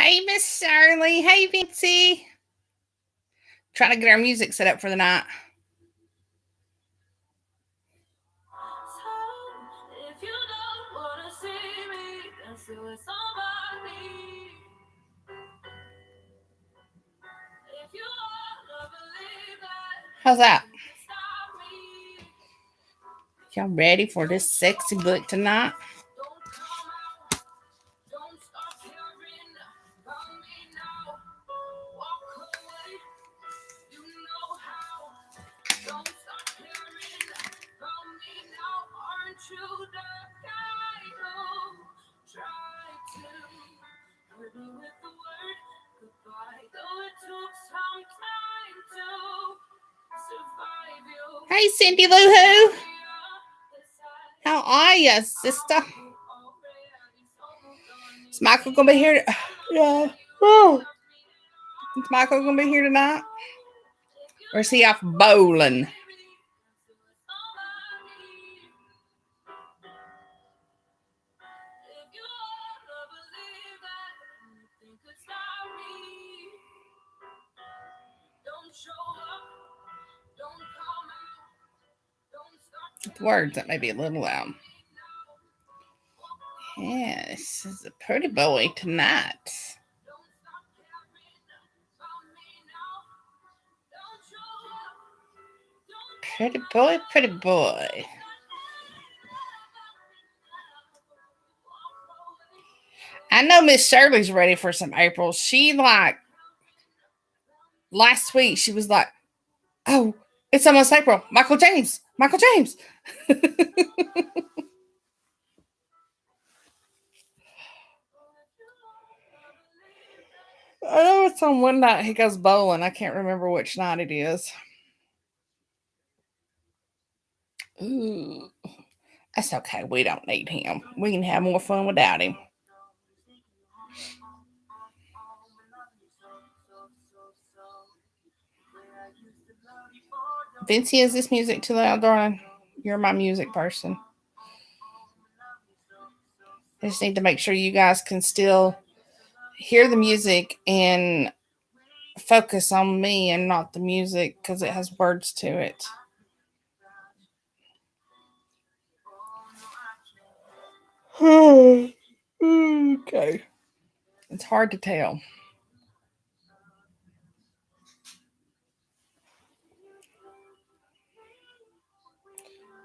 Hey, Miss Shirley. Hey, Vincy. Trying to get our music set up for the night. How's that? Y'all ready for this sexy book tonight? Hey, Cindy Lou Who. How are you, sister? Is Michael gonna be here? Yeah. Oh. Is Michael gonna be here tonight? Or is he off bowling? With words that may be a little loud. Yes, this is a pretty boy tonight. Pretty boy, pretty boy. I know Miss Shirley's ready for some April. She last week she was like, "Oh, it's almost April. Michael James. Michael James." I know it's on one night he goes bowling. I can't remember which night it is. Ooh, that's okay. We don't need him. We can have more fun without him. Vincy, is this music too loud, darling? You're my music person. I just need to make sure you guys can still hear the music and focus on me and not the music because it has words to it. Okay. It's hard to tell.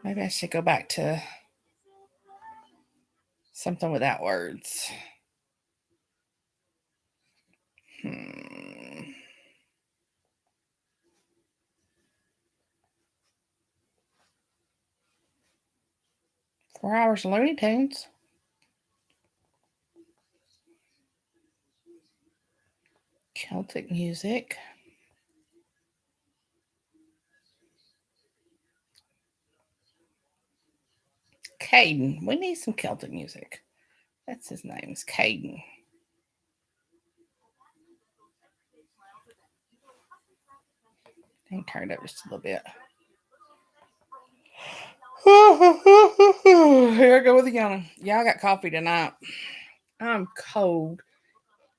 Maybe I should go back to something without words. 4 hours of Looney Tunes. Celtic music. Caden. We need some Celtic music. That's his name. It's Caden. Turn it up just a little bit. Here I go with the yawning. Y'all got coffee tonight. I'm cold.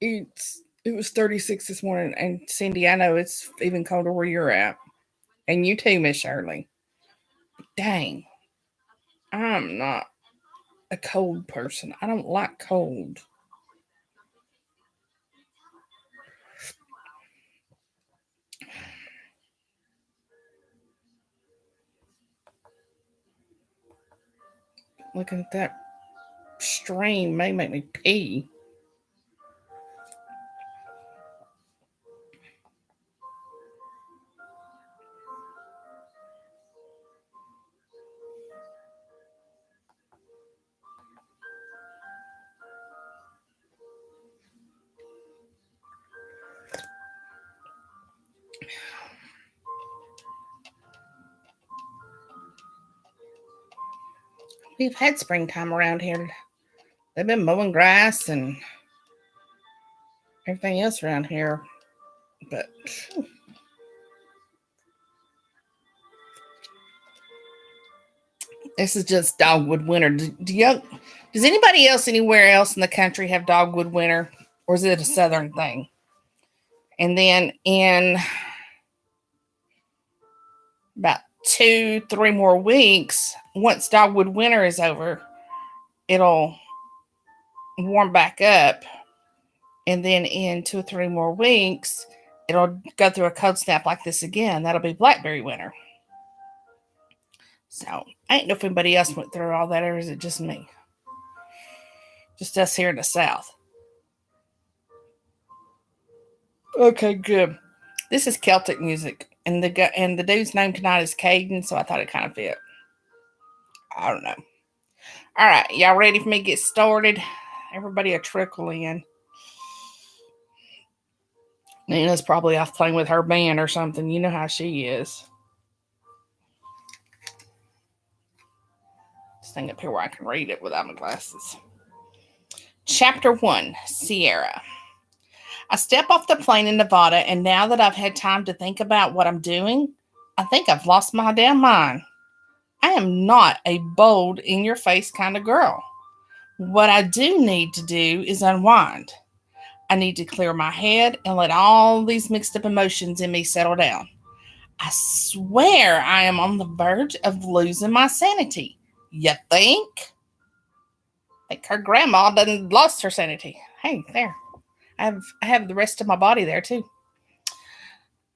It was 36 this morning, and Cindy, I know it's even colder where you're at, and you too, Miss Shirley. Dang, I'm not a cold person. I don't like cold. Looking at that stream may make me pee. We've had springtime around here. They've been mowing grass and everything else around here, but this is just dogwood winter. Does anybody else anywhere else in the country have dogwood winter? Or is it a Southern thing? And then in about 2-3 more weeks, once dogwood winter is over, it'll warm back up. And then in 2 or 3 more weeks, it'll go through a cold snap like this again. That'll be blackberry winter. So I ain't know if anybody else went through all that, or is it just me? Just us here in the South. Okay, good. This is Celtic music, and the dude's name tonight is Caden, so I thought it kind of fit. I don't know. All right, y'all ready for me to get started? Everybody will trickle in. Nina's probably off playing with her band or something. You know how she is. This thing up here where I can read it without my glasses. Chapter 1, Sierra. I step off the plane in Nevada, and now that I've had time to think about what I'm doing, I think I've lost my damn mind. I am not a bold, in-your-face kind of girl. What I do need to do is unwind. I need to clear my head and let all these mixed up emotions in me settle down. I swear I am on the verge of losing my sanity. You think? I think her grandma done lost her sanity. Hey, there. I have the rest of my body there too.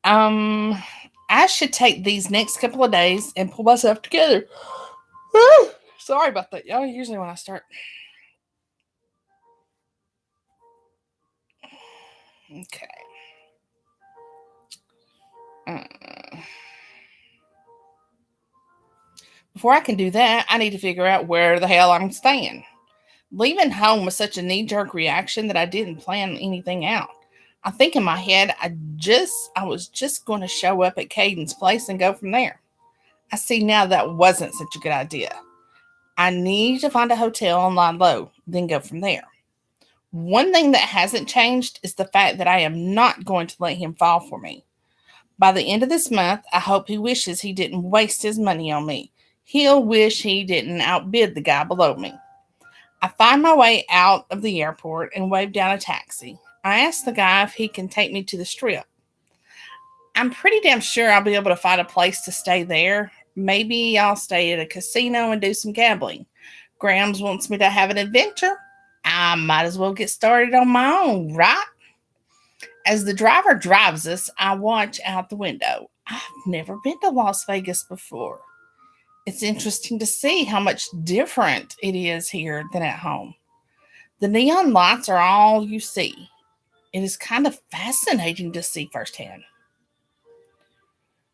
I should take these next couple of days and pull myself together. Sorry about that, y'all. Usually when I start. Okay. Before I can do that, I need to figure out where the hell I'm staying. Leaving home was such a knee-jerk reaction that I didn't plan anything out. I think in my head, I was just going to show up at Caden's place and go from there. I see now that wasn't such a good idea. I need to find a hotel and lie low, then go from there. One thing that hasn't changed is the fact that I am not going to let him fall for me. By the end of this month, I hope he wishes he didn't waste his money on me. He'll wish he didn't outbid the guy below me. I find my way out of the airport and wave down a taxi. I ask the guy if he can take me to the Strip. I'm pretty damn sure I'll be able to find a place to stay there. Maybe I'll stay at a casino and do some gambling. Grams wants me to have an adventure. I might as well get started on my own, right? As the driver drives us, I watch out the window. I've never been to Las Vegas before. It's interesting to see how much different it is here than at home. The neon lights are all you see. It is kind of fascinating to see firsthand.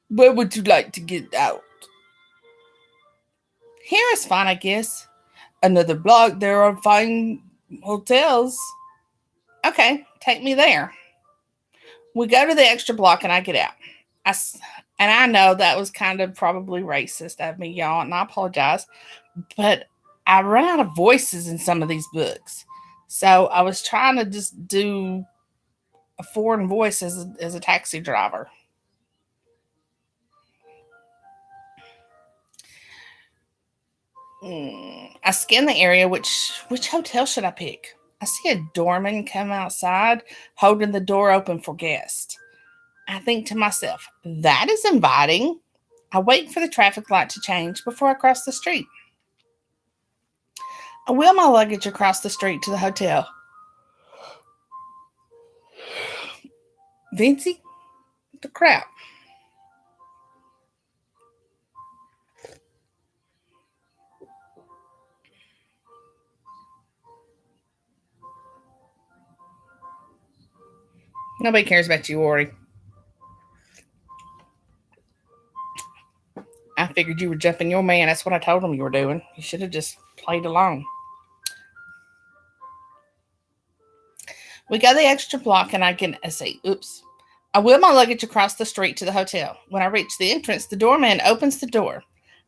Where would you like to get out? Here is fine, I guess. Another block, there are fine hotels. Okay, take me there. We go to the extra block and I get out. I know that was kind of probably racist of me, y'all, and I apologize. But I run out of voices in some of these books. So I was trying to just do a foreign voice as a taxi driver. I scan the area. Which hotel should I pick? I see a doorman come outside holding the door open for guests. I think to myself, that is inviting. I wait for the traffic light to change before I cross the street. I wheel my luggage across the street to the hotel. Vincey, what the crap? Nobody cares about you, Ori. I figured you were jumping your man. That's what I told him you were doing. You should have just played along. We go the extra block and I say, oops. I wheel my luggage across the street to the hotel. When I reach the entrance, the doorman opens the door.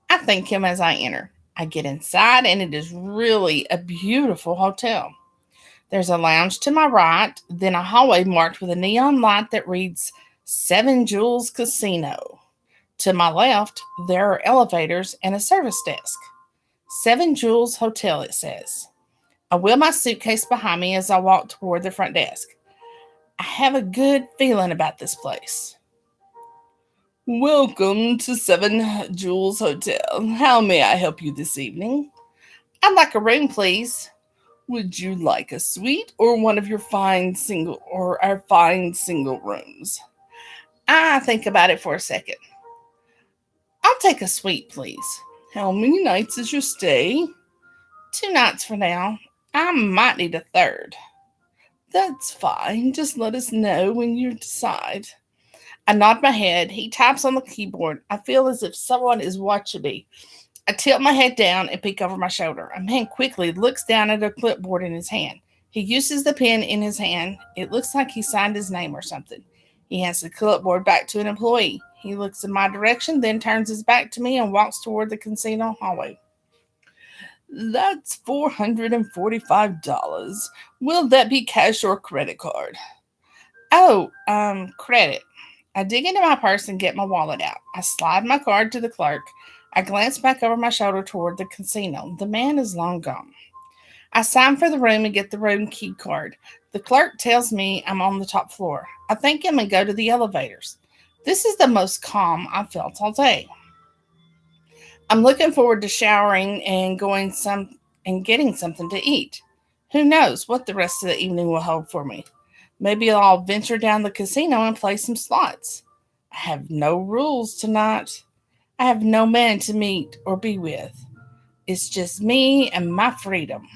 I thank him as I enter. I get inside and it is really a beautiful hotel. There's a lounge to my right, then a hallway marked with a neon light that reads Seven Jewels Casino. To my left, there are elevators and a service desk. Seven Jewels Hotel, it says. I wheel my suitcase behind me as I walk toward the front desk. I have a good feeling about this place. Welcome to Seven Jewels Hotel. How may I help you this evening? I'd like a room, please. Would you like a suite or one of your our fine single rooms? I think about it for a second. I'll take a suite, please. How many nights is your stay? 2 nights for now. I might need a third. That's fine. Just let us know when you decide. I nod my head. He taps on the keyboard. I feel as if someone is watching me. I tilt my head down and peek over my shoulder. A man quickly looks down at a clipboard in his hand. He uses the pen in his hand. It looks like he signed his name or something. He hands the clipboard back to an employee. He looks in my direction, then turns his back to me and walks toward the casino hallway. That's $445. Will that be cash or credit card? Oh, credit. I dig into my purse and get my wallet out. I slide my card to the clerk. I glance back over my shoulder toward the casino. The man is long gone. I sign for the room and get the room key card. The clerk tells me I'm on the top floor. I thank him and go to the elevators. This is the most calm I've felt all day. I'm looking forward to showering and getting something to eat. Who knows what the rest of the evening will hold for me? Maybe I'll venture down the casino and play some slots. I have no rules tonight. I have no man to meet or be with. It's just me and my freedom.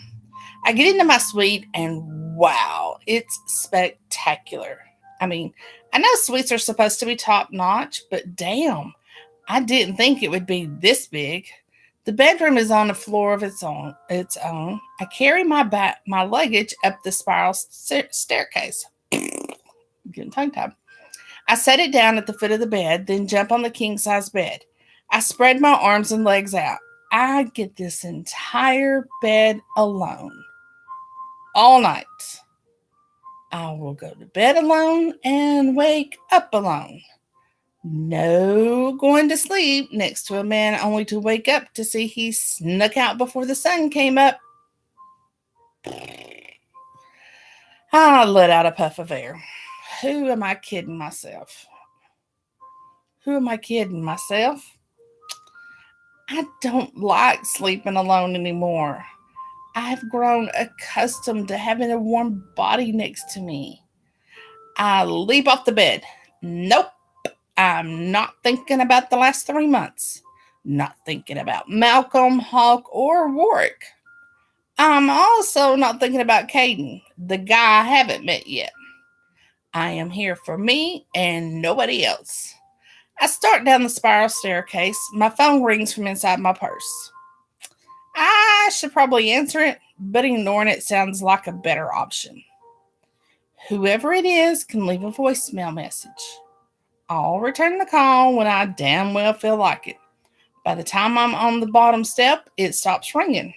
I get into my suite and wow, it's spectacular. I mean, I know suites are supposed to be top notch, but damn, I didn't think it would be this big. The bedroom is on a floor of its own. I carry my luggage up the spiral staircase. Getting tongue-tied. I set it down at the foot of the bed, then jump on the king-size bed. I spread my arms and legs out. I get this entire bed alone. All night. I will go to bed alone and wake up alone. No going to sleep next to a man only to wake up to see he snuck out before the sun came up. I let out a puff of air. Who am I kidding myself? I don't like sleeping alone anymore. I've grown accustomed to having a warm body next to me. I leap off the bed. Nope, I'm not thinking about the last 3 months. Not thinking about Malcolm, Hawk, or Warwick. I'm also not thinking about Caden, the guy I haven't met yet. I am here for me and nobody else. I start down the spiral staircase. My phone rings from inside my purse. I should probably answer it, but ignoring it sounds like a better option. Whoever it is can leave a voicemail message. I'll return the call when I damn well feel like it. By the time I'm on the bottom step, it stops ringing.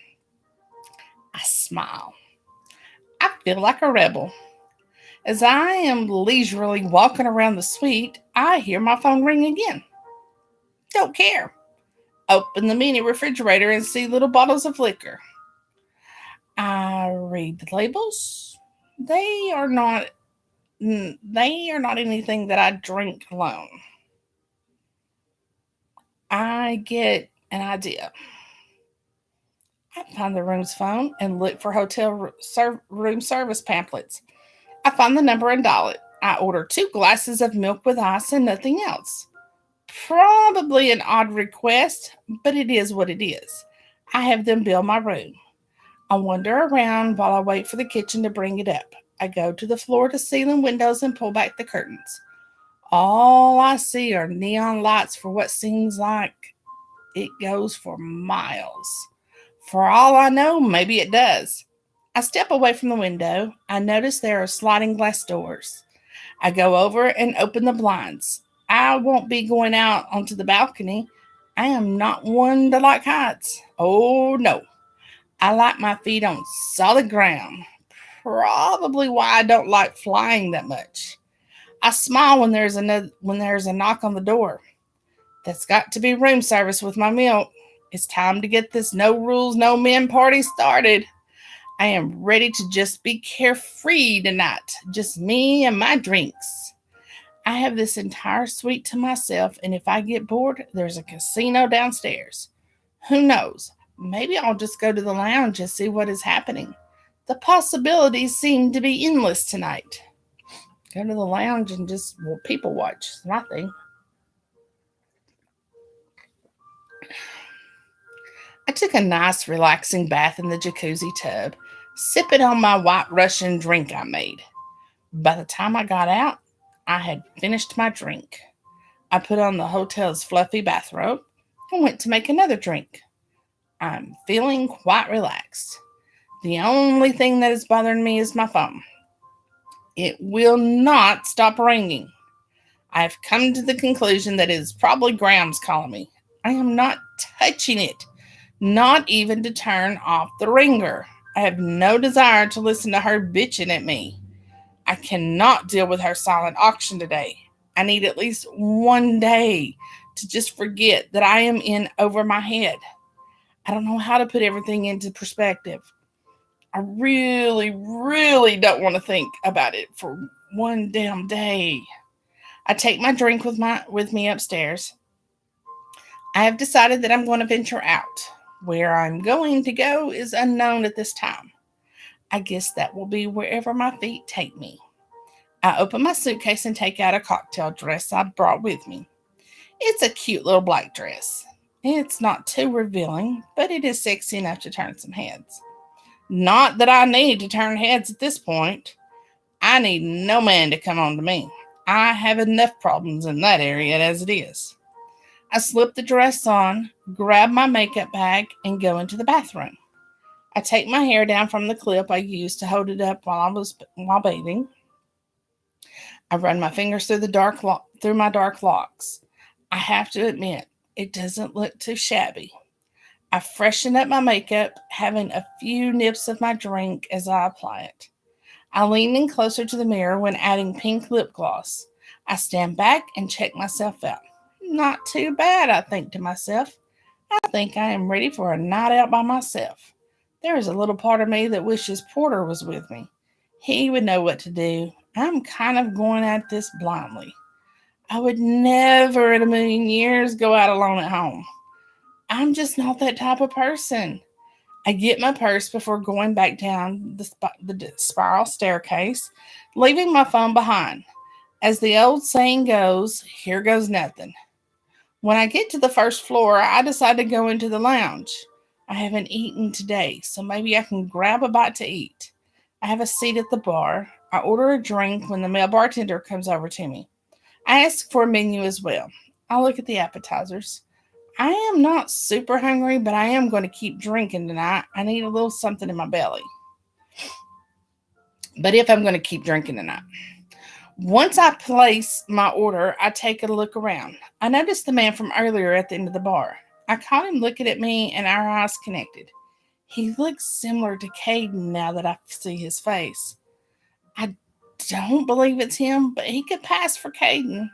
I smile. I feel like a rebel. As I am leisurely walking around the suite, I hear my phone ring again. Don't care. Open the mini refrigerator and see little bottles of liquor. I read the labels. They are not anything that I drink alone. I get an idea. I find the room's phone and look for hotel room service pamphlets. I find the number and dial it. I order 2 glasses of milk with ice and nothing else. Probably an odd request, but it is what it is. I have them bill my room. I wander around while I wait for the kitchen to bring it up. I go to the floor-to-ceiling windows and pull back the curtains. All I see are neon lights for what seems like it goes for miles. For all I know, maybe it does. I step away from the window. I notice there are sliding glass doors. I go over and open the blinds. I won't be going out onto the balcony. I am not one to like heights. Oh, no. I like my feet on solid ground. Probably why I don't like flying that much. I smile when there's a knock on the door. That's got to be room service with my milk. It's time to get this no rules, no men party started. I am ready to just be carefree tonight. Just me and my drinks. I have this entire suite to myself, and if I get bored, there's a casino downstairs. Who knows? Maybe I'll just go to the lounge and see what is happening. The possibilities seem to be endless tonight. Go to the lounge and just people watch. It's my thing. I took a nice, relaxing bath in the jacuzzi tub, sipping on my white Russian drink I made. By the time I got out, I had finished my drink. I put on the hotel's fluffy bathrobe and went to make another drink. I'm feeling quite relaxed. The only thing that is bothering me is my phone. It will not stop ringing. I have come to the conclusion that it is probably Grams calling me. I am not touching it, not even to turn off the ringer. I have no desire to listen to her bitching at me. I cannot deal with her silent auction today. I need at least one day to just forget that I am in over my head. I don't know how to put everything into perspective. I really, really don't want to think about it for one damn day. I take my drink with me upstairs. I have decided that I'm going to venture out. Where I'm going to go is unknown at this time. I guess that will be wherever my feet take me. I open my suitcase and take out a cocktail dress I brought with me. It's a cute little black dress. It's not too revealing, but it is sexy enough to turn some heads. Not that I need to turn heads at this point. I need no man to come on to me. I have enough problems in that area as it is. I slip the dress on, grab my makeup bag, and go into the bathroom. I take my hair down from the clip I used to hold it up while bathing. I run my fingers through my dark locks. I have to admit, it doesn't look too shabby. I freshen up my makeup, having a few nips of my drink as I apply it. I lean in closer to the mirror when adding pink lip gloss. I stand back and check myself out. Not too bad, I think to myself. I think I am ready for a night out by myself. There is a little part of me that wishes Porter was with me. He would know what to do. I'm kind of going at this blindly. I would never in a million years go out alone at home. I'm just not that type of person. I get my purse before going back down the spiral staircase, leaving my phone behind. As the old saying goes, here goes nothing. When I get to the first floor, I decide to go into the lounge. I haven't eaten today, so maybe I can grab a bite to eat. I have a seat at the bar. I order a drink when the male bartender comes over to me. I ask for a menu as well. I look at the appetizers. I am not super hungry, but I am going to keep drinking tonight. I need a little something in my belly. But if I'm going to keep drinking tonight. Once I place my order, I take a look around. I noticed the man from earlier at the end of the bar. I caught him looking at me and our eyes connected. He looks similar to Caden now that I see his face. I don't believe it's him, but he could pass for Caden.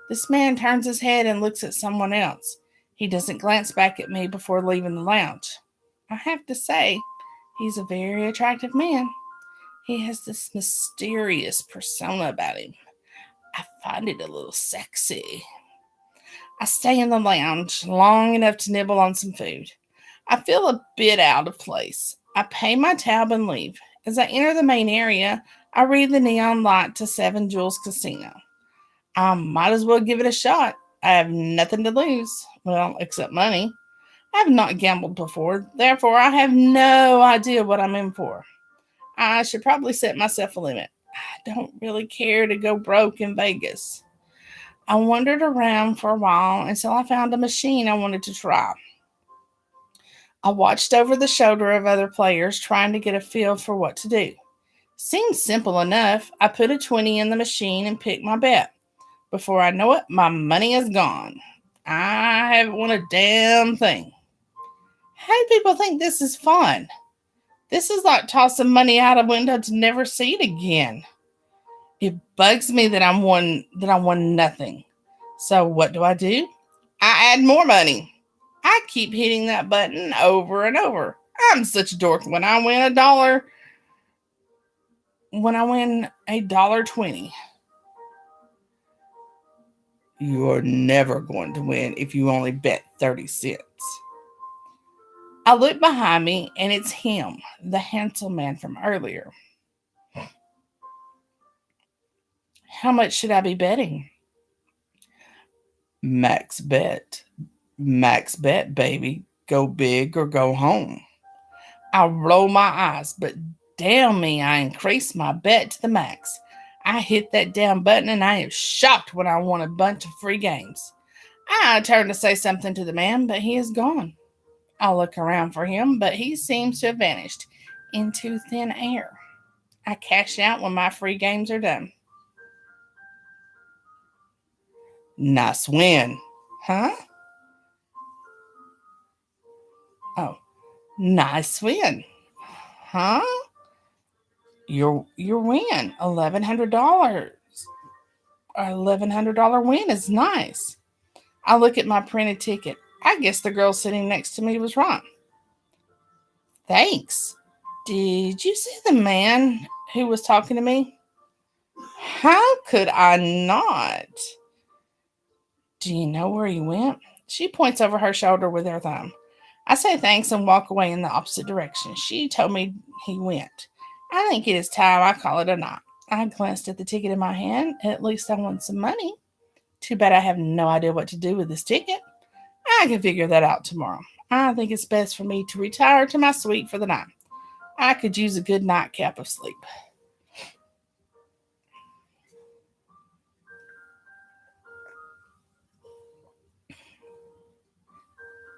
This man turns his head and looks at someone else. He doesn't glance back at me before leaving the lounge. I have to say, he's a very attractive man. He has this mysterious persona about him. I find it a little sexy. I stay in the lounge long enough to nibble on some food. I feel a bit out of place. I pay my tab and leave. As I enter the main area, I read the neon light to Seven Jewels Casino. I might as well give it a shot. I have nothing to lose. Well, except money. I have not gambled before, therefore I have no idea what I'm in for. I should probably set myself a limit. I don't really care to go broke in Vegas. I wandered around for a while until I found a machine I wanted to try. I watched over the shoulder of other players, trying to get a feel for what to do. Seemed simple enough. I put a 20 in the machine and picked my bet. Before I know it, my money is gone. I haven't won a damn thing. How do people think this is fun? This is like tossing money out a window to never see it again. It bugs me that I won nothing. So what do? I add more money. I keep hitting that button over and over. I'm such a dork. When I win a dollar, when I win $1.20, you're never going to win if you only bet 30 cents. I look behind me and it's him, the handsome man from earlier. How much should I be betting? Max bet. Max bet, baby. Go big or go home. I roll my eyes, but damn me, I increased my bet to the max. I hit that damn button and I am shocked when I won a bunch of free games. I turn to say something to the man, but he is gone. I look around for him, but he seems to have vanished into thin air. I cash out when my free games are done. Nice win. Huh? Oh, nice win. Huh? Your win. $1,100. $1,100 win is nice. I look at my printed ticket. I guess the girl sitting next to me was wrong. Thanks. Did you see the man who was talking to me? How could I not? Do you know where he went? She points over her shoulder with her thumb. I say thanks and walk away in the opposite direction. She told me he went. I think it is time I call it a night. I glanced at the ticket in my hand. At least I won some money. Too bad I have no idea what to do with this ticket. I can figure that out tomorrow. I think it's best for me to retire to my suite for the night. I could use a good nightcap of sleep.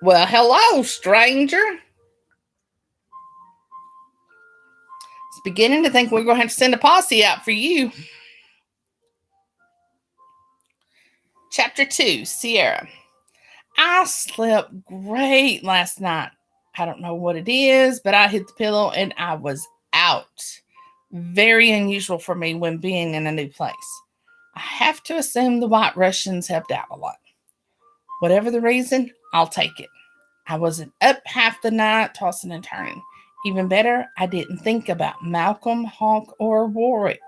Well, hello, stranger. It's beginning to think we're going to have to send a posse out for you. Chapter 2, Sierra. I slept great last night. I don't know what it is, but I hit the pillow and I was out. Very unusual for me when being in a new place. I have to assume the White Russians helped out a lot. Whatever the reason, I'll take it. I wasn't up half the night tossing and turning. Even better, I didn't think about Malcolm, Hawk, or Warwick.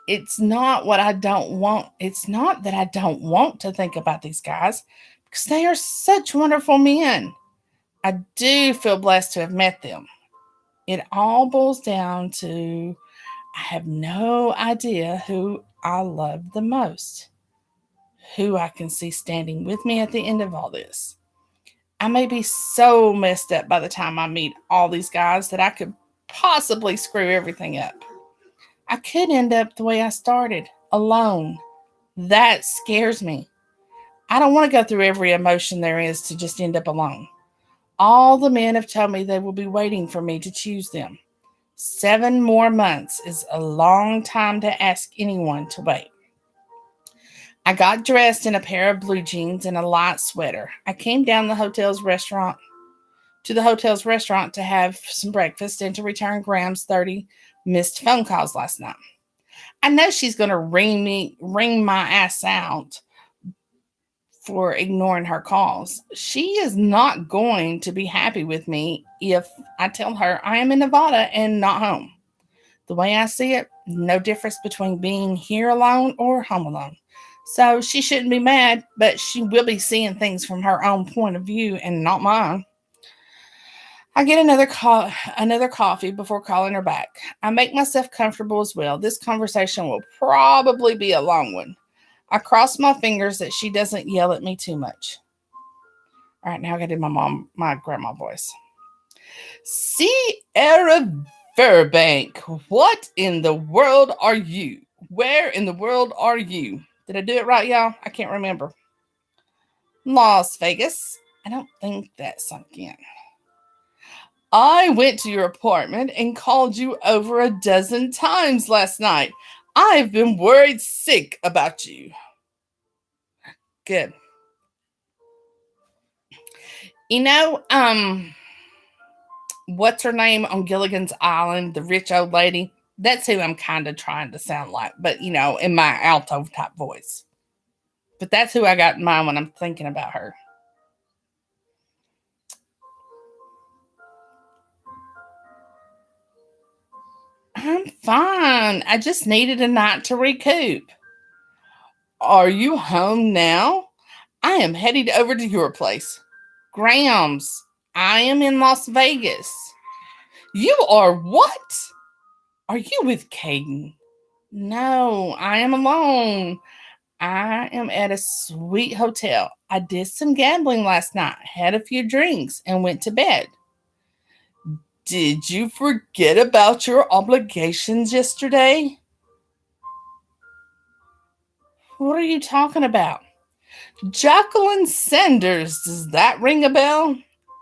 It's not what I don't want. It's not that I don't want to think about these guys because they are such wonderful men. I do feel blessed to have met them. It all boils down to I have no idea who I love the most, who I can see standing with me at the end of all this. I may be so messed up by the time I meet all these guys that I could possibly screw everything up. I could end up the way I started, alone. That scares me. I don't want to go through every emotion there is to just end up alone. All the men have told me they will be waiting for me to choose them. 7 more months is a long time to ask anyone to wait. I got dressed in a pair of blue jeans and a light sweater. I came down to the hotel's restaurant to have some breakfast and to return Graham's 30 missed phone calls last night. I know she's going to ring my ass out for ignoring her calls. She is not going to be happy with me if I tell her I am in Nevada and not home. The way I see it, no difference between being here alone or home alone. So she shouldn't be mad, but she will be seeing things from her own point of view and not mine. I get another coffee before calling her back. I make myself comfortable as well. This conversation will probably be a long one. I cross my fingers that she doesn't yell at me too much. All right, now I got to do my grandma voice. Sierra Burbank, what in the world are you? Where in the world are you? Did I do it right, y'all? I can't remember. Las Vegas. I don't think that sunk in. I went to your apartment and called you over a dozen times last night. I've been worried sick about you. Good. You know, what's her name on Gilligan's Island, the rich old lady? That's who I'm kind of trying to sound like, but in my alto type voice. But that's who I got in mind when I'm thinking about her. I'm fine. I just needed a night to recoup. Are you home now? I am headed over to your place. Grams, I am in Las Vegas. You are what? Are you with Caden? No, I am alone. I am at a sweet hotel. I did some gambling last night, had a few drinks, and went to bed. Did you forget about your obligations yesterday? What are you talking about? Jacqueline Sanders, does that ring a bell?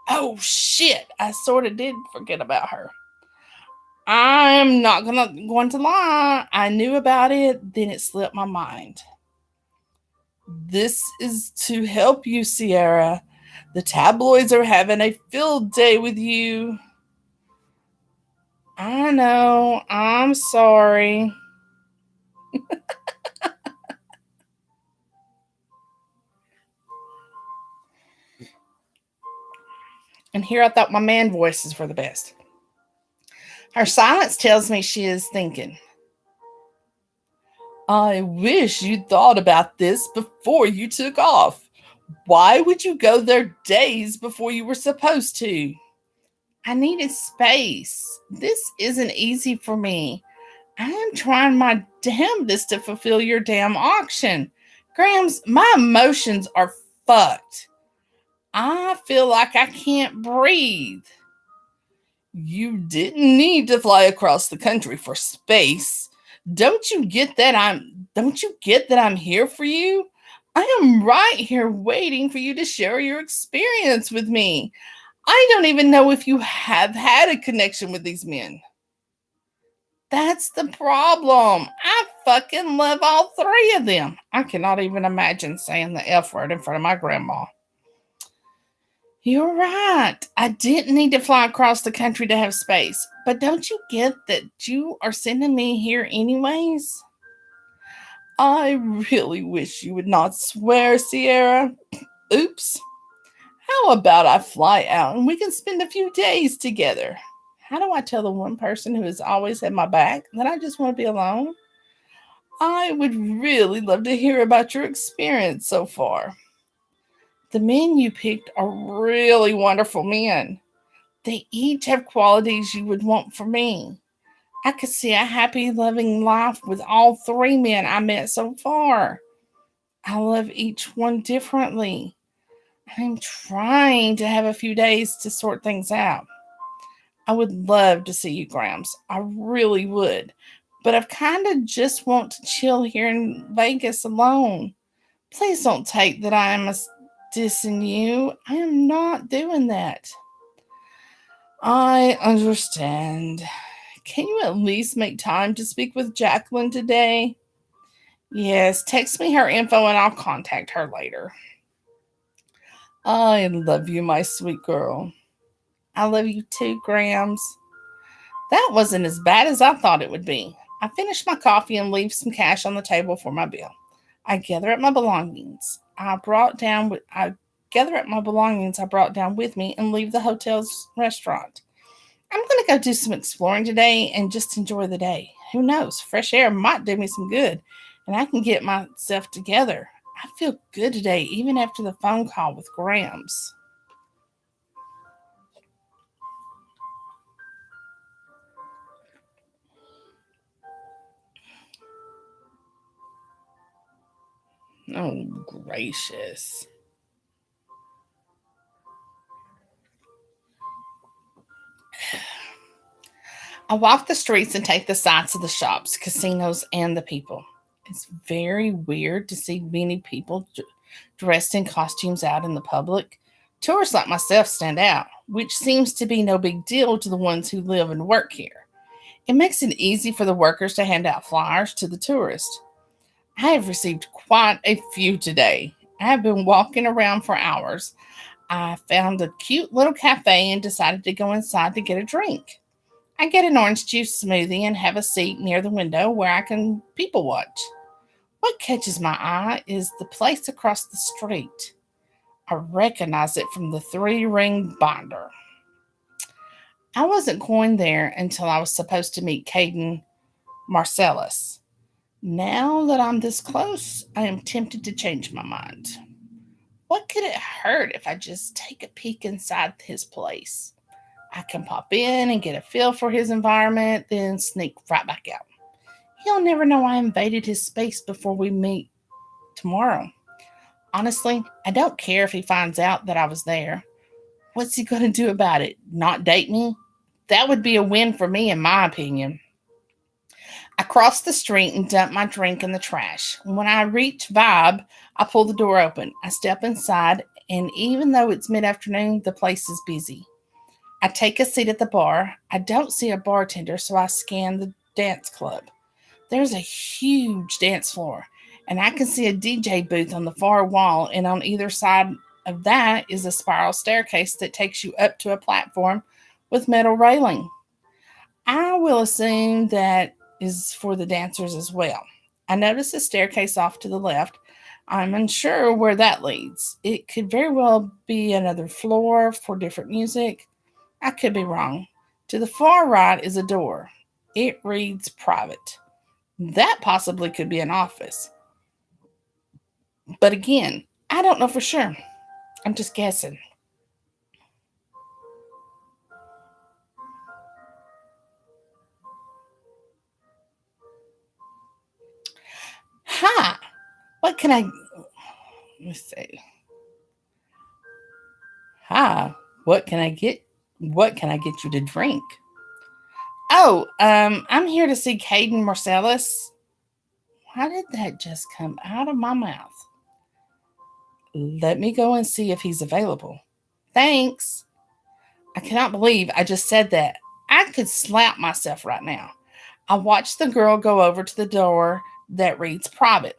Oh shit, I sort of did forget about her. I'm not going to lie. I knew about it, then it slipped my mind. This is to help you, Sierra. The tabloids are having a field day with you. I know. I'm sorry. And here I thought my man voices were the best. Her silence tells me she is thinking. I wish you'd thought about this before you took off. Why would you go there days before you were supposed to? I needed space. This isn't easy for me. I am trying my damnedest to fulfill your damn auction. Grams, my emotions are fucked. I feel like I can't breathe. You didn't need to fly across the country for space. Don't you get that I'm here for you? I am right here waiting for you to share your experience with me. I don't even know if you have had a connection with these men. That's the problem. I fucking love all three of them. I cannot even imagine saying the F word in front of my grandma. You're right. I didn't need to fly across the country to have space. But don't you get that you are sending me here anyways? I really wish you would not swear, Sierra. Oops. How about I fly out and we can spend a few days together? How do I tell the one person who has always had my back that I just want to be alone? I would really love to hear about your experience so far. The men you picked are really wonderful men. They each have qualities you would want for me. I could see a happy, loving life with all three men I met so far. I love each one differently. I'm trying to have a few days to sort things out. I would love to see you, Grams. I really would. But I've kind of just want to chill here in Vegas alone. Please don't take that I am dissing you. I am not doing that. I understand. Can you at least make time to speak with Jacqueline today? Yes, text me her info and I'll contact her later. I love you, my sweet girl. I love you too, Grams. That wasn't as bad as I thought it would be. I finish my coffee and leave some cash on the table for my bill. I gather up my belongings. I gather up my belongings I brought down with me and leave the hotel's restaurant. I'm going to go do some exploring today and just enjoy the day. Who knows? Fresh air might do me some good and I can get myself together. I feel good today, even after the phone call with Grams. Oh, gracious. I walk the streets and take the sights of the shops, casinos, and the people. It's very weird to see many people dressed in costumes out in the public. Tourists like myself stand out, which seems to be no big deal to the ones who live and work here. It makes it easy for the workers to hand out flyers to the tourists. I have received quite a few today. I have been walking around for hours. I found a cute little cafe and decided to go inside to get a drink. I get an orange juice smoothie and have a seat near the window where I can people watch. What catches my eye is the place across the street. I recognize it from the three ring binder. I wasn't going there until I was supposed to meet Caden Marcellus. Now that I'm this close, I am tempted to change my mind. What could it hurt if I just take a peek inside his place? I can pop in and get a feel for his environment, then sneak right back out. He'll never know I invaded his space before we meet tomorrow. Honestly, I don't care if he finds out that I was there. What's he going to do about it? Not date me? That would be a win for me, in my opinion. I cross the street and dump my drink in the trash. When I reach Vibe, I pull the door open. I step inside, and even though it's mid afternoon, the place is busy. I take a seat at the bar. I don't see a bartender, so I scan the dance club. There's a huge dance floor, and I can see a DJ booth on the far wall, and on either side of that is a spiral staircase that takes you up to a platform with metal railing. I will assume that is for the dancers as well. I notice a staircase off to the left. I'm unsure where that leads. It could very well be another floor for different music. I could be wrong. To the far right is a door. It reads private. That possibly could be an office. But again, I don't know for sure. I'm just guessing. Hi. What can I let's see. Hi. What can I get you to drink? Oh, I'm here to see Caden Marcellus. Why did that just come out of my mouth? Let me go and see if he's available. Thanks. I cannot believe I just said that. I could slap myself right now. I watched the girl go over to the door that reads private.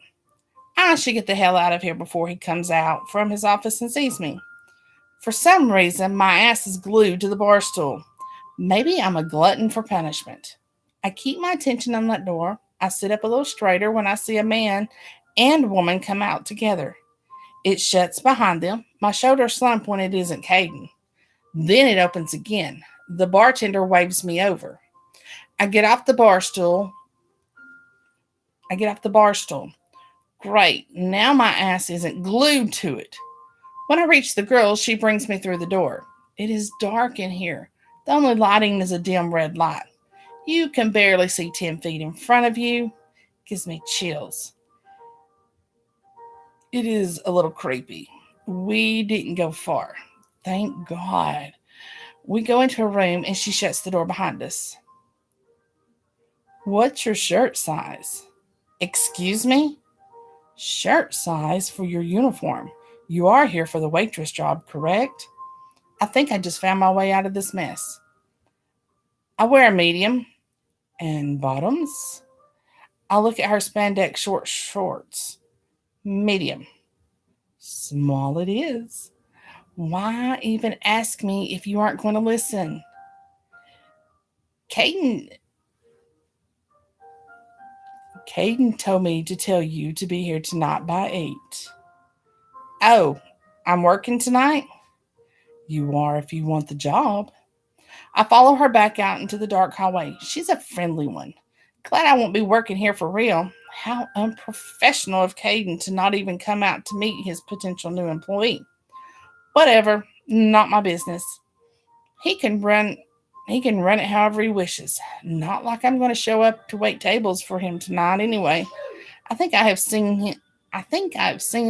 I should get the hell out of here before he comes out from his office and sees me. For some reason, my ass is glued to the bar stool. Maybe I'm a glutton for punishment. I keep my attention on that door. I sit up a little straighter when I see a man and woman come out together. It shuts behind them. My shoulders slump when it isn't Caden. Then it opens again. The bartender waves me over. I get off the bar stool. I get off the bar stool. Great. Now my ass isn't glued to it. When I reach the girl, she brings me through the door. It is dark in here. The only lighting is a dim red light. You can barely see 10 feet in front of you. Gives me chills. It is a little creepy. We didn't go far. Thank God. We go into a room and she shuts the door behind us. What's your shirt size? Excuse me? Shirt size for your uniform. You are here for the waitress job, correct? I think I just found my way out of this mess. I wear a medium and bottoms. I look at her spandex short shorts. Medium. Small it is. Why even ask me if you aren't going to listen? Caden told me to tell you to be here tonight by 8. Oh, I'm working tonight? You are if you want the job. I follow her back out into the dark hallway. She's a friendly one. Glad I won't be working here for real. How unprofessional of Caden to not even come out to meet his potential new employee. Whatever, not my business. He can run it however he wishes. Not like I'm going to show up to wait tables for him tonight anyway. I think I've seen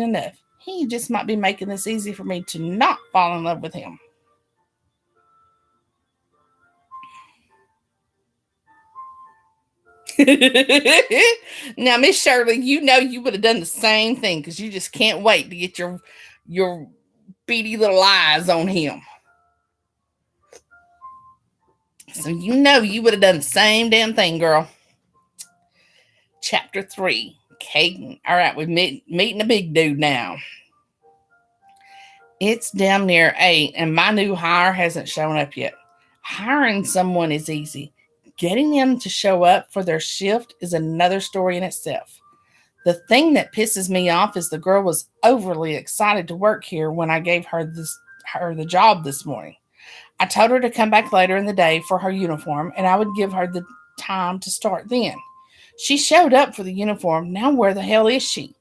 enough. He just might be making this easy for me to not fall in love with him. Now, Miss Shirley, you know you would have done the same thing because you just can't wait to get your beady little eyes on him. So you know you would have done the same damn thing, girl. Chapter 3, Caden. All right, we're meeting a big dude now. It's damn near 8, and my new hire hasn't shown up yet. Hiring someone is easy. Getting them to show up for their shift is another story in itself. The thing that pisses me off is the girl was overly excited to work here when I gave her the job this morning. I told her to come back later in the day for her uniform, and I would give her the time to start then. She showed up for the uniform. Now, where the hell is she?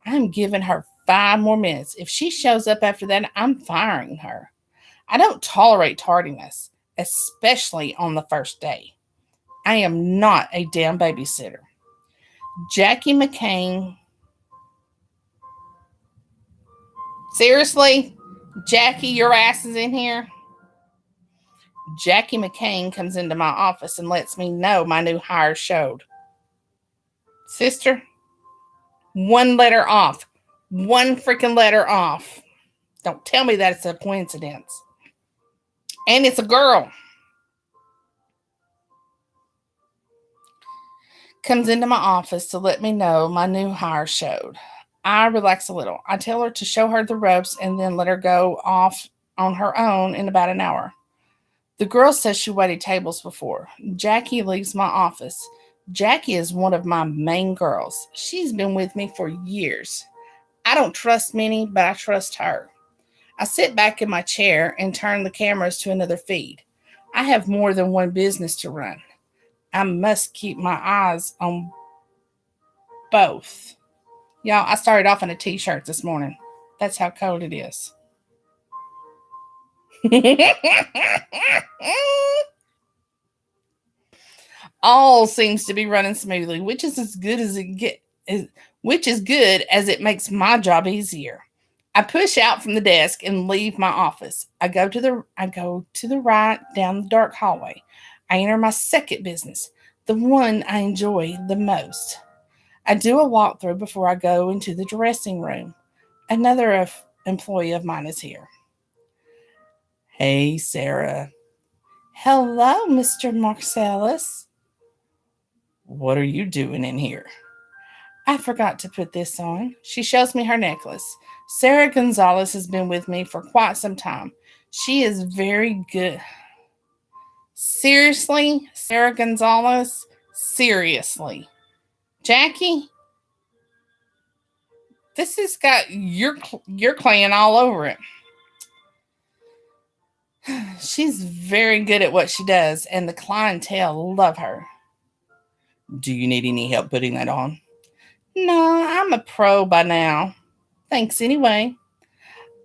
I'm giving her 5 more minutes. If she shows up after that, I'm firing her. I don't tolerate tardiness, especially on the first day. I am not a damn babysitter. Jackie McCain. Seriously? Jackie, your ass is in here? Jackie McCain comes into my office and lets me know my new hire showed. Sister, 1 letter off. 1 freaking letter off. Don't tell me that it's a coincidence. And it's a girl. Comes into my office to let me know my new hire showed. I relax a little. I tell her to show her the ropes and then let her go off on her own in about an hour. The girl says she waited tables before. Jackie leaves my office. Jackie is one of my main girls. She's been with me for years. I don't trust many, but I trust her. I sit back in my chair and turn the cameras to another feed. I have more than one business to run. I must keep my eyes on both. Y'all, I started off in a t-shirt this morning. That's how cold it is. All seems to be running smoothly, which is as good as it get, which is good as it makes my job easier. I push out from the desk and leave my office. I go to the right down the dark hallway. I enter my second business, the one I enjoy the most. I do a walkthrough before I go into the dressing room. Another employee of mine is here. Hey, Sarah. Hello, Mr. Marcellus. What are you doing in here? I forgot to put this on. She shows me her necklace. Sarah Gonzalez has been with me for quite some time. She is very good. Seriously, Sarah Gonzalez? Seriously. Jackie? This has got your clan all over it. She's very good at what she does, and the clientele love her. Do you need any help putting that on? No, I'm a pro by now. Thanks anyway.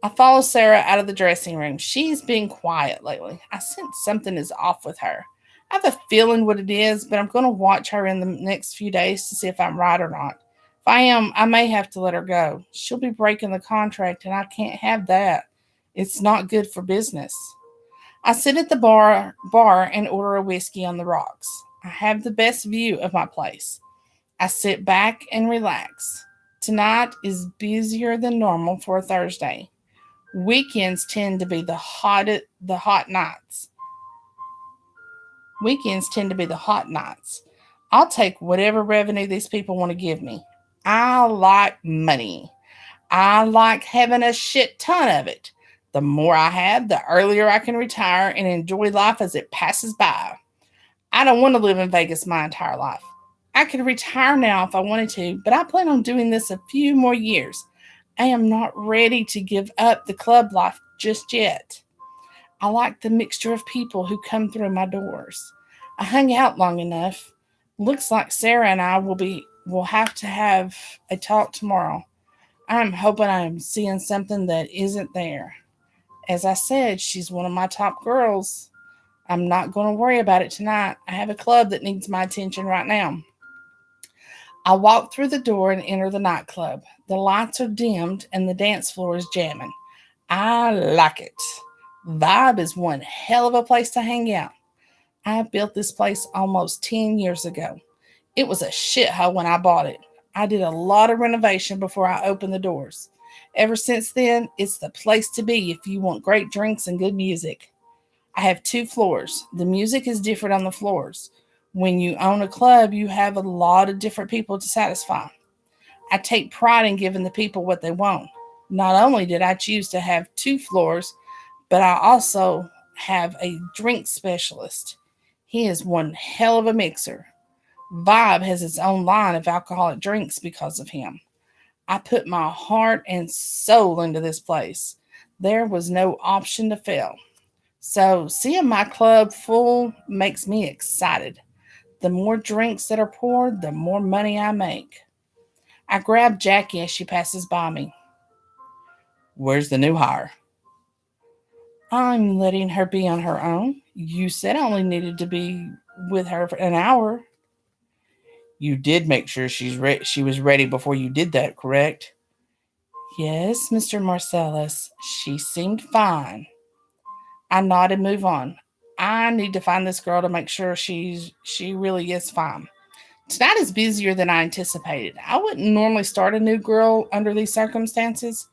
I follow Sarah out of the dressing room. She's been quiet lately. I sense something is off with her. I have a feeling what it is, but I'm going to watch her in the next few days to see if I'm right or not. If I am, I may have to let her go. She'll be breaking the contract, and I can't have that. It's not good for business. I sit at the bar and order a whiskey on the rocks. I have the best view of my place. I sit back and relax. Tonight is busier than normal for a Thursday. Weekends tend to be the hot nights. Weekends tend to be the hot nights. I'll take whatever revenue these people want to give me. I like money. I like having a shit ton of it. The more I have, the earlier I can retire and enjoy life as it passes by. I don't want to live in Vegas my entire life. I could retire now if I wanted to, but I plan on doing this a few more years. I am not ready to give up the club life just yet. I like the mixture of people who come through my doors. I hung out long enough. Looks like Sarah and I will have to have a talk tomorrow. I'm hoping I'm seeing something that isn't there. As I said, she's one of my top girls. I'm not going to worry about it tonight. I have a club that needs my attention right now. I walk through the door and enter the nightclub. The lights are dimmed and the dance floor is jamming. I like it. Vibe is one hell of a place to hang out. I built this place almost 10 years ago. It was a shithole when I bought it. I did a lot of renovation before I opened the doors. Ever since then, it's the place to be if you want great drinks and good music. I have 2 floors. The music is different on the floors. When you own a club, you have a lot of different people to satisfy. I take pride in giving the people what they want. Not only did I choose to have 2 floors, but I also have a drink specialist. He is one hell of a mixer. Vibe has its own line of alcoholic drinks because of him. I put my heart and soul into this place. There was no option to fail. So seeing my club full makes me excited. The more drinks that are poured, the more money I make. I grab Jackie as she passes by me. Where's the new hire? I'm letting her be on her own. You said I only needed to be with her for an hour. You did make sure she was ready before you did that, correct? Yes, Mr. Marcellus. She seemed fine. I nod and move on. I need to find this girl to make sure she really is fine. Tonight is busier than I anticipated. I wouldn't normally start a new girl under these circumstances.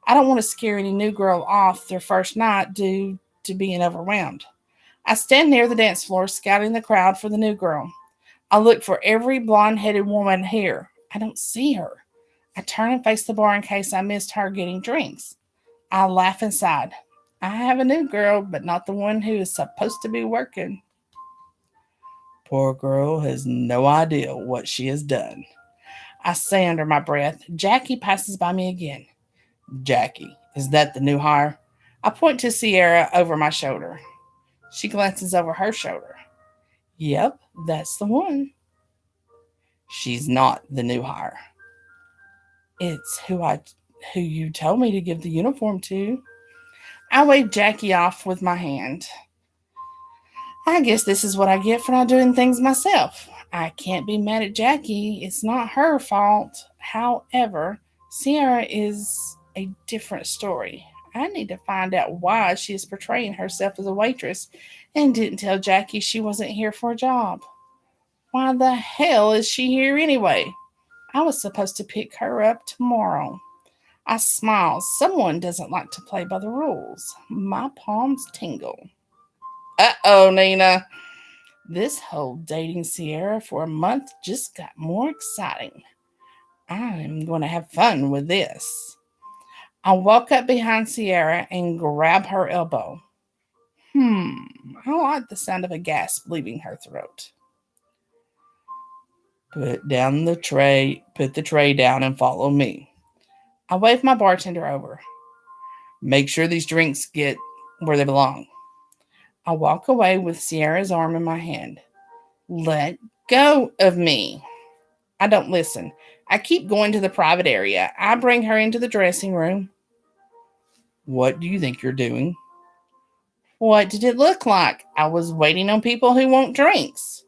I don't want to scare any new girl off their first night due to being overwhelmed. I stand near the dance floor, scouting the crowd for the new girl. I look for every blonde headed woman here. I don't see her. I turn and face the bar in case I missed her getting drinks. I laugh inside. I have a new girl, but not the one who is supposed to be working. Poor girl has no idea what she has done. I say under my breath. Jackie passes by me again. Jackie, is that the new hire? I point to Sierra over my shoulder. She glances over her shoulder. Yep, that's the one. She's not the new hire. It's who you told me to give the uniform to. I wave Jackie off with my hand. I guess this is what I get for not doing things myself. I can't be mad at Jackie. It's not her fault. However, Sierra is a different story. I need to find out why she is portraying herself as a waitress and didn't tell Jackie she wasn't here for a job. Why the hell is she here anyway? I was supposed to pick her up tomorrow. I smile. Someone doesn't like to play by the rules. My palms tingle. Uh-oh, Nina. This whole dating Sierra for a month just got more exciting. I'm going to have fun with this. I walk up behind Sierra and grab her elbow. I like the sound of a gasp leaving her throat. Put the tray down and follow me. I wave my bartender over. Make sure these drinks get where they belong. I walk away with Sierra's arm in my hand. Let go of me. I don't listen. I keep going to the private area. I bring her into the dressing room. What do you think you're doing? What did it look like? I was waiting on people who want drinks.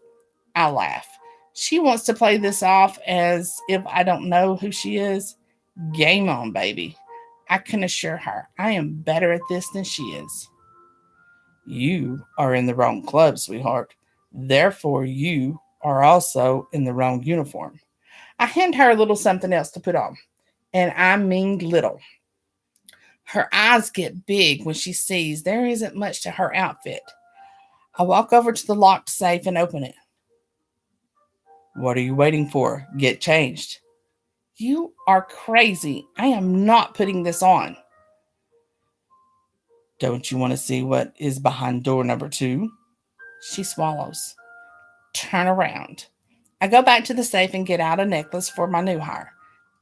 I laugh. She wants to play this off as if I don't know who she is. Game on, baby. I can assure her I am better at this than she is. You are in the wrong club, sweetheart. Therefore, you are also in the wrong uniform. I hand her a little something else to put on, and I mean little. Her eyes get big when she sees there isn't much to her outfit. I walk over to the locked safe and open it. What are you waiting for? Get changed. You are crazy. I am not putting this on. Don't you want to see what is behind door number 2? She swallows. Turn around. I go back to the safe and get out a necklace for my new hire.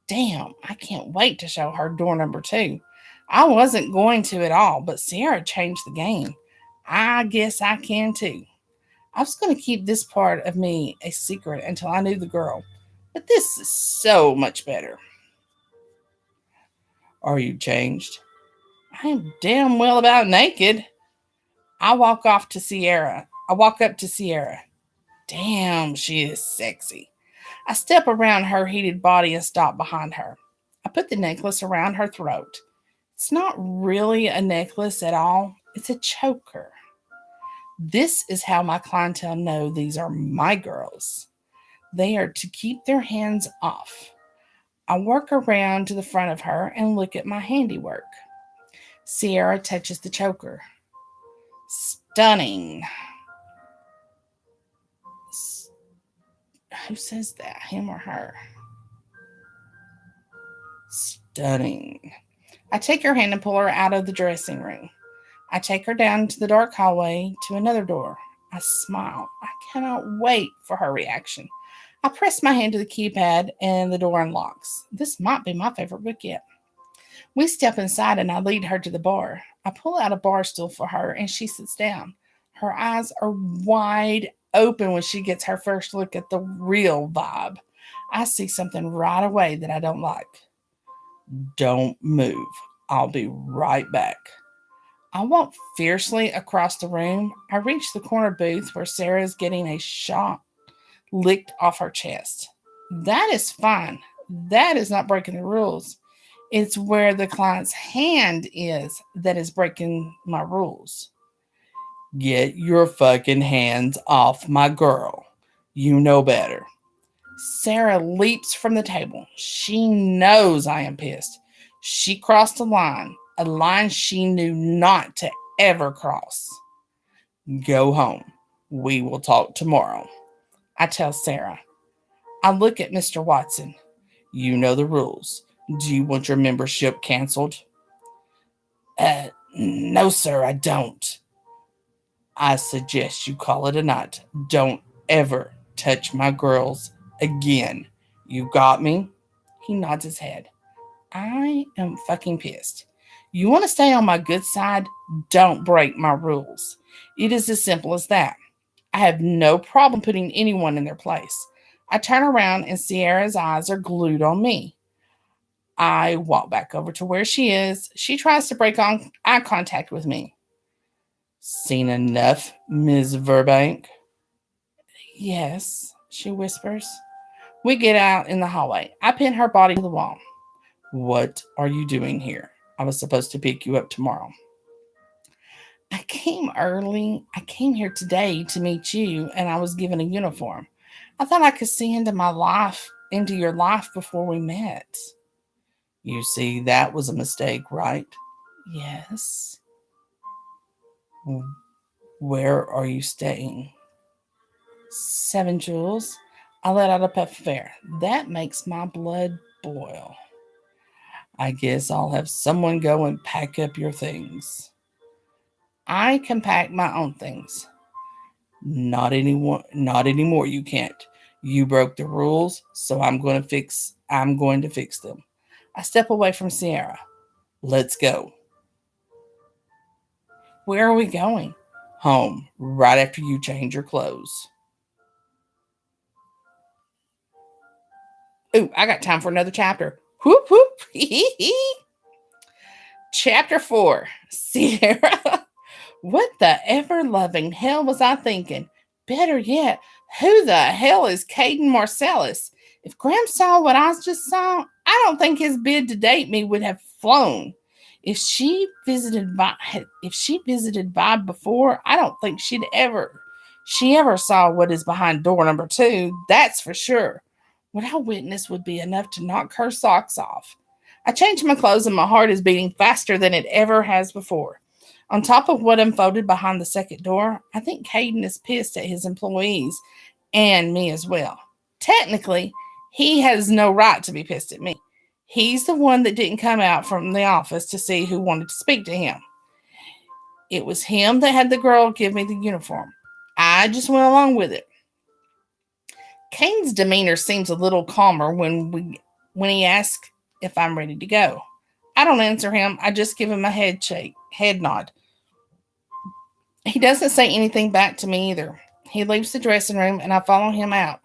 Damn, I can't wait to show her door number 2. I wasn't going to at all, but Sierra changed the game. I guess I can too. I was going to keep this part of me a secret until I knew the girl, but this is so much better. Are you changed? I am damn well about naked. I walk up to Sierra. Damn, she is sexy. I step around her heated body and stop behind her. I put the necklace around her throat. It's not really a necklace at all. It's a choker. This is how my clientele know these are my girls. They are to keep their hands off. I work around to the front of her and look at my handiwork. Sierra touches the choker. Stunning. Who says that? Him or her? Stunning. I take her hand and pull her out of the dressing room. I take her down to the dark hallway to another door. I smile. I cannot wait for her reaction. I press my hand to the keypad and the door unlocks. This might be my favorite book yet. We step inside and I lead her to the bar. I pull out a bar stool for her and she sits down. Her eyes are wide open when she gets her first look at the real vibe. I see something right away that I don't like. Don't move. I'll be right back. I walk fiercely across the room. I reach the corner booth where Sarah is getting a shot licked off her chest. That is fine. That is not breaking the rules. It's where the client's hand is that is breaking my rules. Get your fucking hands off my girl. You know better. Sarah leaps from the table. She knows I am pissed. She crossed a line she knew not to ever cross. Go home. We will talk tomorrow, I tell Sarah. I look at Mr. Watson. You know the rules. Do you want your membership canceled? No, sir, I don't. I suggest you call it a night. Don't ever touch my girls again. You got me? He nods his head. I am fucking pissed. You want to stay on my good side? Don't break my rules. It is as simple as that. I have no problem putting anyone in their place. I turn around and Sierra's eyes are glued on me. I walk back over to where she is. She tries to break eye contact with me. Seen enough, Ms. Verbank? Yes, she whispers. We get out in the hallway. I pin her body to the wall. What are you doing here? I was supposed to pick you up tomorrow. I came early. I came here today to meet you, and I was given a uniform. I thought I could see into your life before we met. You see, that was a mistake, right? Yes. Where are you staying? 7 Jewels. I let out a puff of air. That makes my blood boil. I guess I'll have someone go and pack up your things. I can pack my own things. Not anymore, you can't. You broke the rules, so I'm going to fix them. I step away from Sierra. Let's go. Where are we going? Home, right after you change your clothes. Ooh, I got time for another chapter. Whoop, whoop. Chapter 4. Sierra. What the ever-loving hell was I thinking? Better yet, who the hell is Caden Marcellus? If Graham saw what I just saw, I don't think his bid to date me would have flown. If she visited Vibe before, I don't think she ever saw what is behind door number 2. That's for sure. What I witnessed would be enough to knock her socks off. I change my clothes and my heart is beating faster than it ever has before. On top of what unfolded behind the second door, I think Caden is pissed at his employees and me as well. Technically, he has no right to be pissed at me. He's the one that didn't come out from the office to see who wanted to speak to him. It was him that had the girl give me the uniform. I just went along with it. Caden's demeanor seems a little calmer when he asks if I'm ready to go. I don't answer him. I just give him a head nod. He doesn't say anything back to me either. He leaves the dressing room and I follow him out.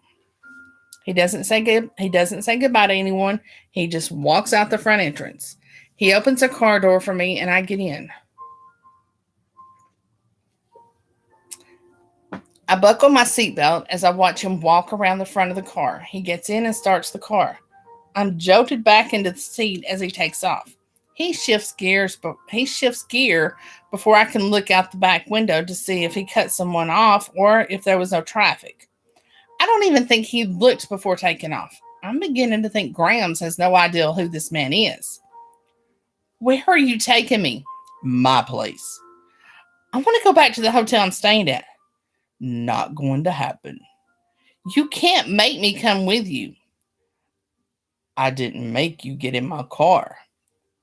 He doesn't say goodbye to anyone. He just walks out the front entrance. He opens a car door for me and I get in. I buckle my seatbelt as I watch him walk around the front of the car. He gets in and starts the car. I'm jolted back into the seat as he takes off. He shifts gear before I can look out the back window to see if he cut someone off or if there was no traffic. I don't even think he looked before taking off. I'm beginning to think Grams has no idea who this man is. Where are you taking me? My place. I want to go back to the hotel I'm staying at. Not going to happen. You can't make me come with you. I didn't make you get in my car.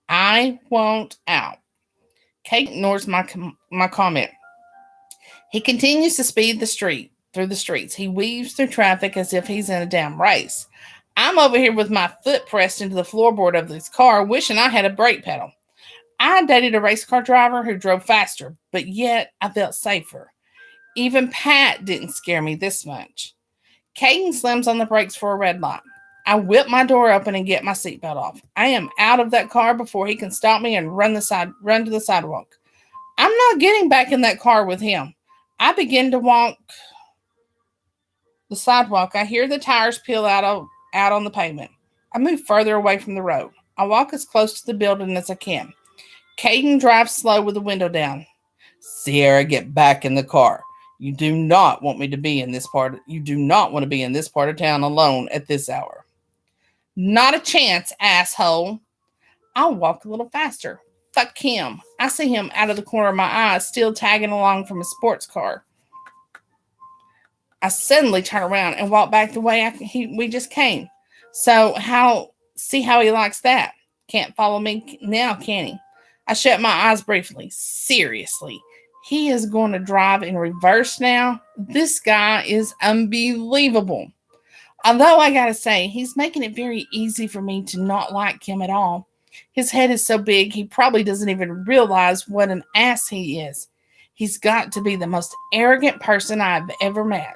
I won't out. Kate ignores my comment. He continues to speed through the streets. He weaves through traffic as if he's in a damn race. I'm over here with my foot pressed into the floorboard of this car, wishing I had a brake pedal. I dated a race car driver who drove faster, but yet I felt safer. Even Pat didn't scare me this much. Caden slams on the brakes for a red light. I whip my door open and get my seatbelt off. I am out of that car before he can stop me and run to the sidewalk. I'm not getting back in that car with him. I begin to walk the sidewalk. I hear the tires peel out on the pavement. I move further away from the road. I walk as close to the building as I can. Caden drives slow with the window down. Sierra, get back in the car. You do not want me to be in this part. You do not want to be in this part of town alone at this hour. Not a chance, asshole. I'll walk a little faster. Fuck him. I see him out of the corner of my eye, still tagging along from a sports car. I suddenly turn around and walk back the way we just came. See how he likes that. Can't follow me now, can he? I shut my eyes briefly. Seriously, he is going to drive in reverse now? This guy is unbelievable. Although I gotta say, he's making it very easy for me to not like him at all. His head is so big, he probably doesn't even realize what an ass he is. He's got to be the most arrogant person I've ever met.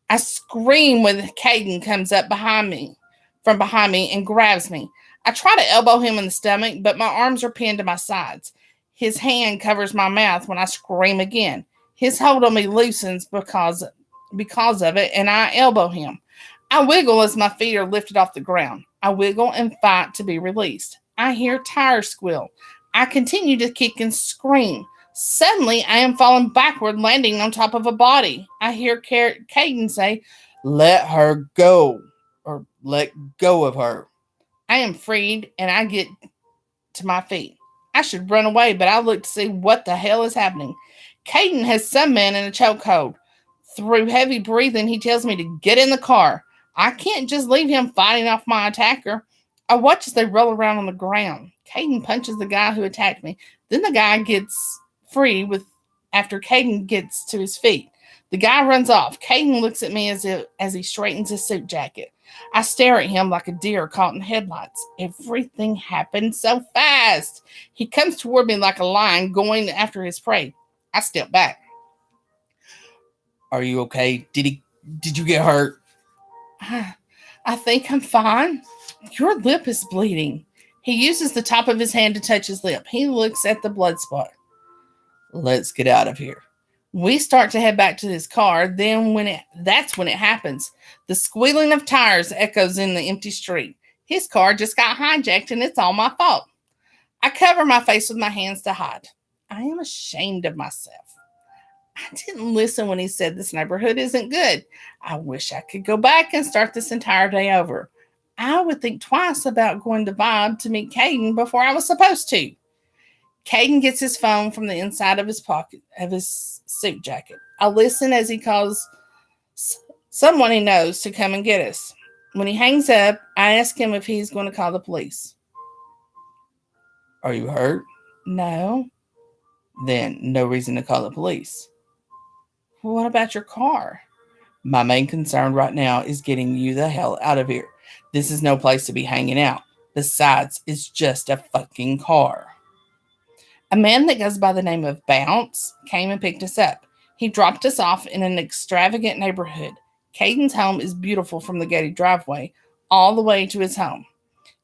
I scream when Caden comes up from behind me and grabs me. I try to elbow him in the stomach, but my arms are pinned to my sides. His hand covers my mouth when I scream again. His hold on me loosens because of it, and I elbow him. I wiggle as my feet are lifted off the ground. I wiggle and fight to be released. I hear tires squeal. I continue to kick and scream. Suddenly, I am falling backward, landing on top of a body. I hear Caden say, "Let her go," or "let go of her." I am freed, and I get to my feet. I should run away, but I look to see what the hell is happening. Caden has some man in a chokehold. Through heavy breathing, he tells me to get in the car. I can't just leave him fighting off my attacker. I watch as they roll around on the ground. Caden punches the guy who attacked me. Then the guy gets free after Caden gets to his feet. The guy runs off. Caden looks at me as he straightens his suit jacket. I stare at him like a deer caught in headlights. Everything happened so fast. He comes toward me like a lion going after his prey. I step back. Are you okay? Did you get hurt? I think I'm fine. Your lip is bleeding. He uses the top of his hand to touch his lip. He looks at the blood spot. Let's get out of here. We start to head back to his car. That's when it happens. The squealing of tires echoes in the empty street. His car just got hijacked and it's all my fault. I cover my face with my hands to hide. I am ashamed of myself. I didn't listen when he said this neighborhood isn't good. I wish I could go back and start this entire day over. I would think twice about going to Vibe to meet Caden before I was supposed to. Caden gets his phone from the inside of his pocket of his suit jacket. I listen as he calls someone he knows to come and get us. When he hangs up, I ask him if he's going to call the police. Are you hurt? No. Then no reason to call the police. What about your car? My main concern right now is getting you the hell out of here. This is no place to be hanging out. Besides, it's just a fucking car. A man that goes by the name of Bounce came and picked us up. He dropped us off in an extravagant neighborhood. Caden's home is beautiful from the gated driveway all the way to his home.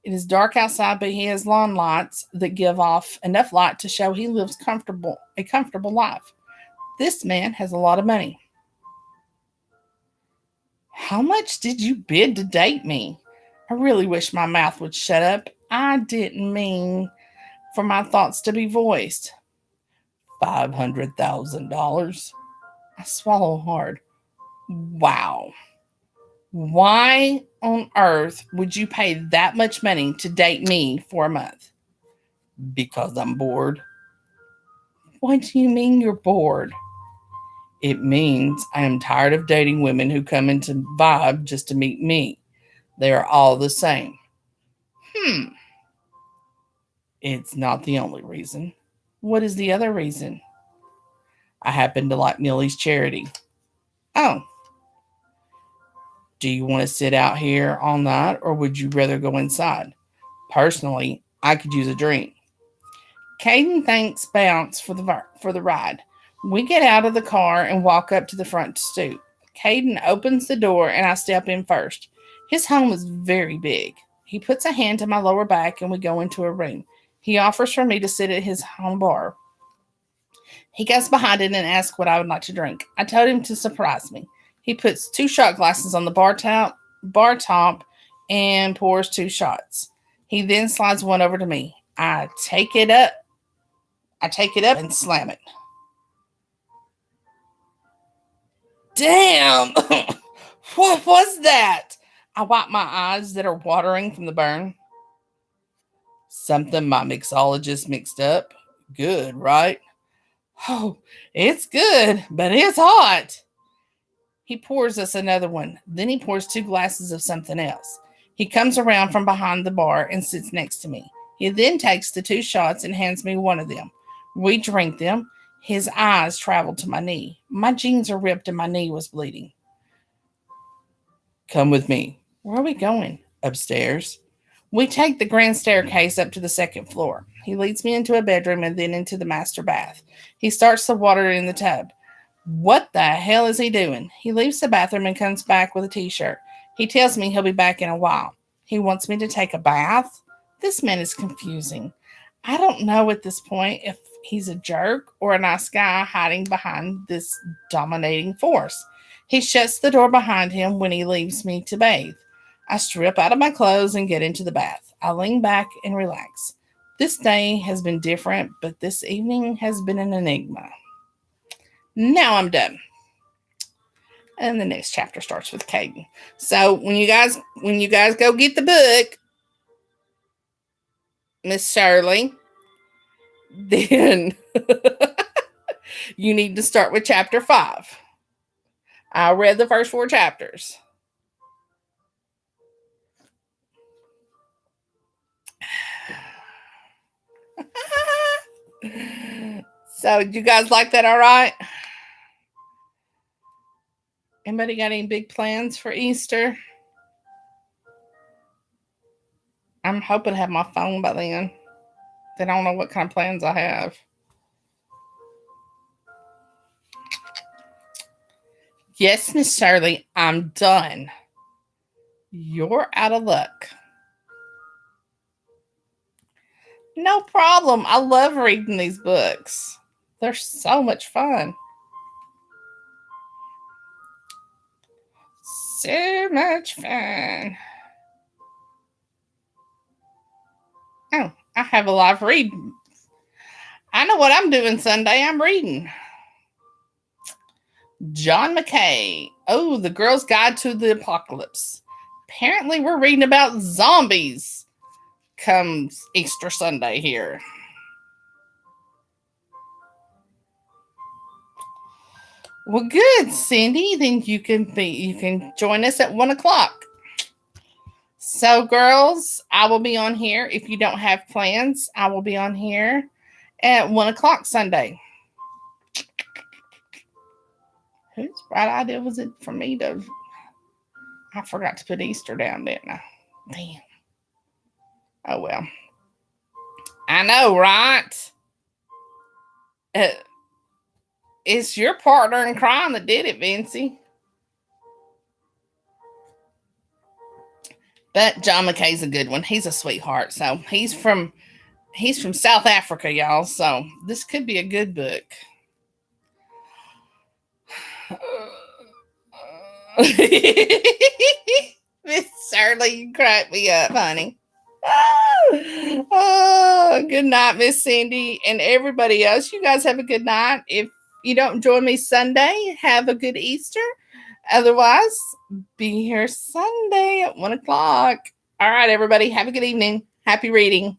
It is dark outside, but he has lawn lights that give off enough light to show he lives a comfortable life. This man has a lot of money. How much did you bid to date me? I really wish my mouth would shut up. I didn't mean for my thoughts to be voiced. $500,000. I swallow hard. Wow. Why on earth would you pay that much money to date me for a month? Because I'm bored. What do you mean you're bored? It means I am tired of dating women who come into Vibe just to meet me. They are all the same. It's not the only reason. What is the other reason? I happen to like Millie's charity. Oh. Do you want to sit out here all night or would you rather go inside? Personally, I could use a drink. Caden thanks Bounce for the ride. We get out of the car and walk up to the front stoop. Caden opens the door and I step in first. His home is very big. He puts a hand to my lower back and we go into a room. He offers for me to sit at his home bar. He goes behind it and asks what I would like to drink. I told him to surprise me. He puts 2 shot glasses on the bar top and pours 2 shots. He then slides one over to me. I take it up and slam it. Damn! What was that? I wipe my eyes that are watering from the burn. Something my mixologist mixed up. Good, right? Oh, it's good, but it's hot. He pours us another one. Then he pours 2 glasses of something else. He comes around from behind the bar and sits next to me. He then takes the 2 shots and hands me one of them. We drink them. His eyes travel to my knee. My jeans are ripped and my knee was bleeding. Come with me. Where are we going? Upstairs. We take the grand staircase up to the 2nd floor. He leads me into a bedroom and then into the master bath. He starts the water in the tub. What the hell is he doing? He leaves the bathroom and comes back with a t-shirt. He tells me he'll be back in a while. He wants me to take a bath? This man is confusing. I don't know at this point if he's a jerk or a nice guy hiding behind this dominating force. He shuts the door behind him when he leaves me to bathe. I strip out of my clothes and get into the bath. I lean back and relax. This day has been different, but this evening has been an enigma. Now I'm done. And the next chapter starts with Caden. So when you guys go get the book, Miss Shirley, then you need to start with chapter 5. I read the first 4 chapters. So, you guys like that all right? Anybody got any big plans for Easter? I'm hoping to have my phone by then. Then I don't know what kind of plans I have. Yes, Miss Shirley, I'm done. You're out of luck. No problem. I love reading these books. They're so much fun. So much fun. Oh, I have a live read. I know what I'm doing Sunday. I'm reading. John McKay. Oh, The Girl's Guide to the Apocalypse. Apparently, we're reading about zombies comes Easter Sunday here. Well, good, Cindy. Then you can join us at 1:00. So, girls, I will be on here. If you don't have plans, I will be on here at 1:00 Sunday. Whose bright idea was it for me to? I forgot to put Easter down, didn't I? Damn. Oh, well. I know, right? It's your partner in crime that did it, Vincey. But John McKay's a good one. He's a sweetheart. So he's from South Africa, y'all. So this could be a good book. Miss Shirley, you crack me up, honey. Oh, good night, Miss Cindy, and everybody else. You guys have a good night. If you don't join me Sunday, have a good Easter. Otherwise, be here Sunday at 1:00. All right, everybody, have a good evening. Happy reading.